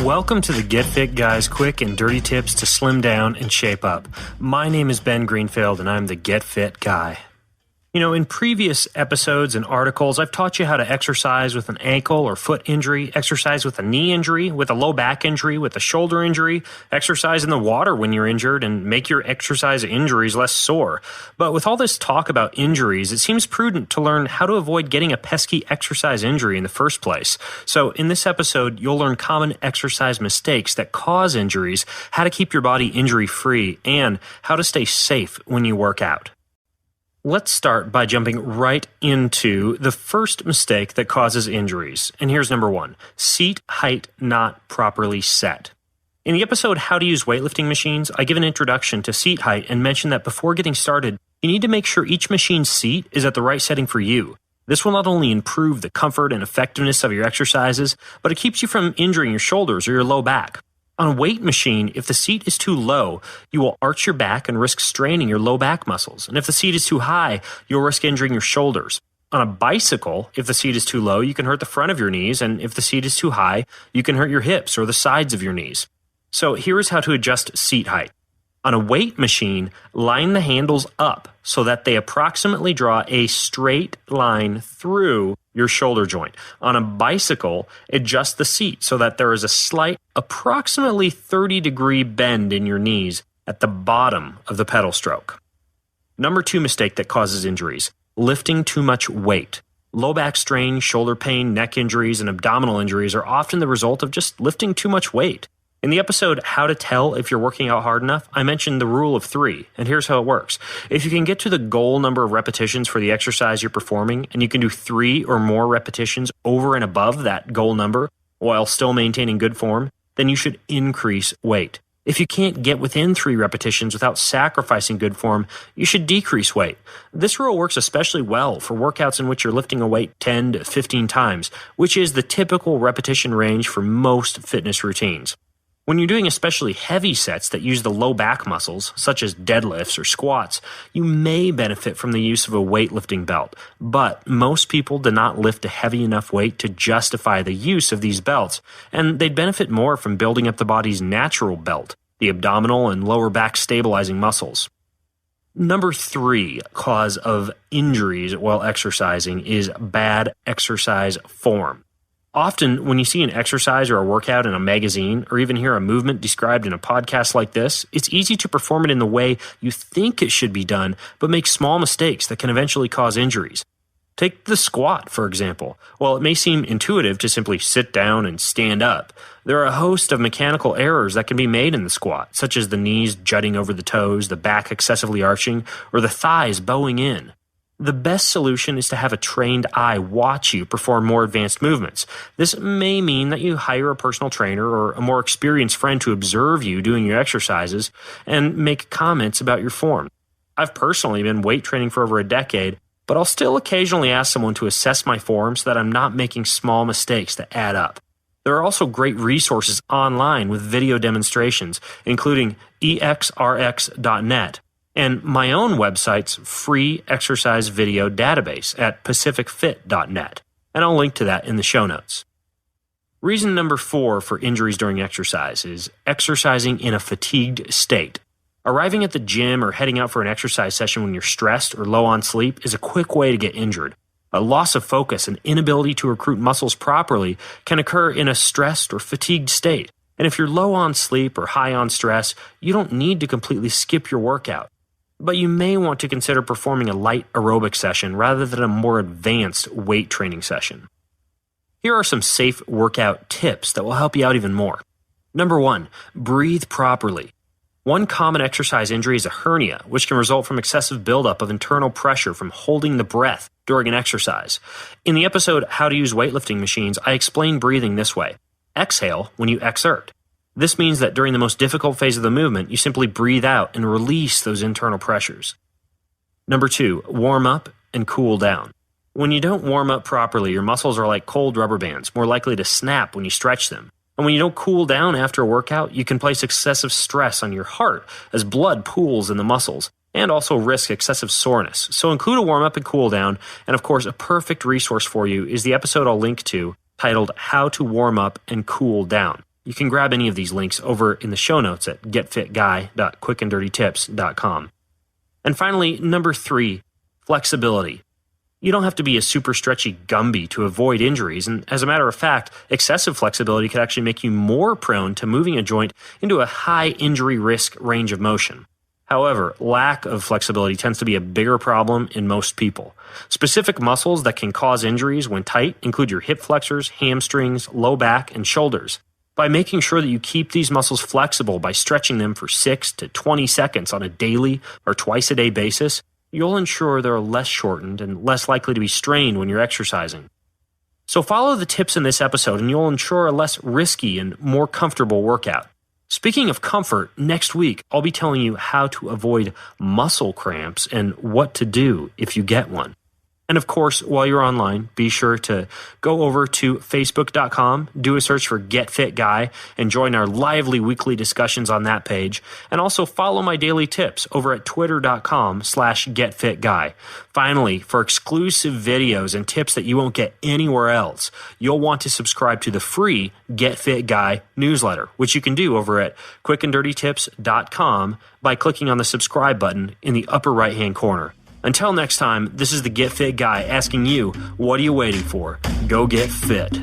Welcome to the Get Fit Guys quick and dirty tips to slim down and shape up. My name is Ben Greenfield and I'm the Get Fit Guy. You know, in previous episodes and articles, I've taught you how to exercise with an ankle or foot injury, exercise with a knee injury, with a low back injury, with a shoulder injury, exercise in the water when you're injured, and make your exercise injuries less sore. But with all this talk about injuries, it seems prudent to learn how to avoid getting a pesky exercise injury in the first place. So in this episode, you'll learn common exercise mistakes that cause injuries, how to keep your body injury-free, and how to stay safe when you work out. Let's start by jumping right into the first mistake that causes injuries. And here's number one: seat height not properly set. In the episode How to Use Weightlifting Machines, I give an introduction to seat height and mention that before getting started, you need to make sure each machine's seat is at the right setting for you. This will not only improve the comfort and effectiveness of your exercises, but it keeps you from injuring your shoulders or your low back. On a weight machine, if the seat is too low, you will arch your back and risk straining your low back muscles. And if the seat is too high, you'll risk injuring your shoulders. On a bicycle, if the seat is too low, you can hurt the front of your knees, and if the seat is too high, you can hurt your hips or the sides of your knees. So here is how to adjust seat height. On a weight machine, line the handles up so that they approximately draw a straight line through your shoulder joint. On a bicycle, adjust the seat so that there is a slight, approximately 30-degree bend in your knees at the bottom of the pedal stroke. Number two mistake that causes injuries: lifting too much weight. Low back strain, shoulder pain, neck injuries, and abdominal injuries are often the result of just lifting too much weight. In the episode How to Tell If You're Working Out Hard Enough, I mentioned the rule of 3, and here's how it works. If you can get to the goal number of repetitions for the exercise you're performing, and you can do 3 or more repetitions over and above that goal number while still maintaining good form, then you should increase weight. If you can't get within 3 repetitions without sacrificing good form, you should decrease weight. This rule works especially well for workouts in which you're lifting a weight 10 to 15 times, which is the typical repetition range for most fitness routines. When you're doing especially heavy sets that use the low back muscles, such as deadlifts or squats, you may benefit from the use of a weightlifting belt, but most people do not lift a heavy enough weight to justify the use of these belts, and they'd benefit more from building up the body's natural belt, the abdominal and lower back stabilizing muscles. Number 3 cause of injuries while exercising is bad exercise form. Often, when you see an exercise or a workout in a magazine, or even hear a movement described in a podcast like this, it's easy to perform it in the way you think it should be done, but make small mistakes that can eventually cause injuries. Take the squat, for example. While it may seem intuitive to simply sit down and stand up, there are a host of mechanical errors that can be made in the squat, such as the knees jutting over the toes, the back excessively arching, or the thighs bowing in. The best solution is to have a trained eye watch you perform more advanced movements. This may mean that you hire a personal trainer or a more experienced friend to observe you doing your exercises and make comments about your form. I've personally been weight training for over a decade, but I'll still occasionally ask someone to assess my form so that I'm not making small mistakes that add up. There are also great resources online with video demonstrations, including exrx.net. and my own website's free exercise video database at pacificfit.net, and I'll link to that in the show notes. Reason number 4 for injuries during exercise is exercising in a fatigued state. Arriving at the gym or heading out for an exercise session when you're stressed or low on sleep is a quick way to get injured. A loss of focus and inability to recruit muscles properly can occur in a stressed or fatigued state. And if you're low on sleep or high on stress, you don't need to completely skip your workout. But you may want to consider performing a light aerobic session rather than a more advanced weight training session. Here are some safe workout tips that will help you out even more. Number 1, breathe properly. One common exercise injury is a hernia, which can result from excessive buildup of internal pressure from holding the breath during an exercise. In the episode How to Use Weightlifting Machines, I explain breathing this way. Exhale when you exert. This means that during the most difficult phase of the movement, you simply breathe out and release those internal pressures. Number 2, warm up and cool down. When you don't warm up properly, your muscles are like cold rubber bands, more likely to snap when you stretch them. And when you don't cool down after a workout, you can place excessive stress on your heart as blood pools in the muscles, and also risk excessive soreness. So include a warm up and cool down, and of course, a perfect resource for you is the episode I'll link to titled How to Warm Up and Cool Down. You can grab any of these links over in the show notes at getfitguy.quickanddirtytips.com. And finally, number 3, flexibility. You don't have to be a super stretchy Gumby to avoid injuries, and as a matter of fact, excessive flexibility could actually make you more prone to moving a joint into a high injury risk range of motion. However, lack of flexibility tends to be a bigger problem in most people. Specific muscles that can cause injuries when tight include your hip flexors, hamstrings, low back, and shoulders. By making sure that you keep these muscles flexible by stretching them for 6 to 20 seconds on a daily or twice-a-day basis, you'll ensure they're less shortened and less likely to be strained when you're exercising. So follow the tips in this episode and you'll ensure a less risky and more comfortable workout. Speaking of comfort, next week I'll be telling you how to avoid muscle cramps and what to do if you get one. And of course, while you're online, be sure to go over to facebook.com, do a search for Get Fit Guy, and join our lively weekly discussions on that page. And also follow my daily tips over at twitter.com/getfitguy. Finally, for exclusive videos and tips that you won't get anywhere else, you'll want to subscribe to the free Get Fit Guy newsletter, which you can do over at quickanddirtytips.com by clicking on the subscribe button in the upper right-hand corner. Until next time, this is the Get Fit Guy asking you, what are you waiting for? Go get fit.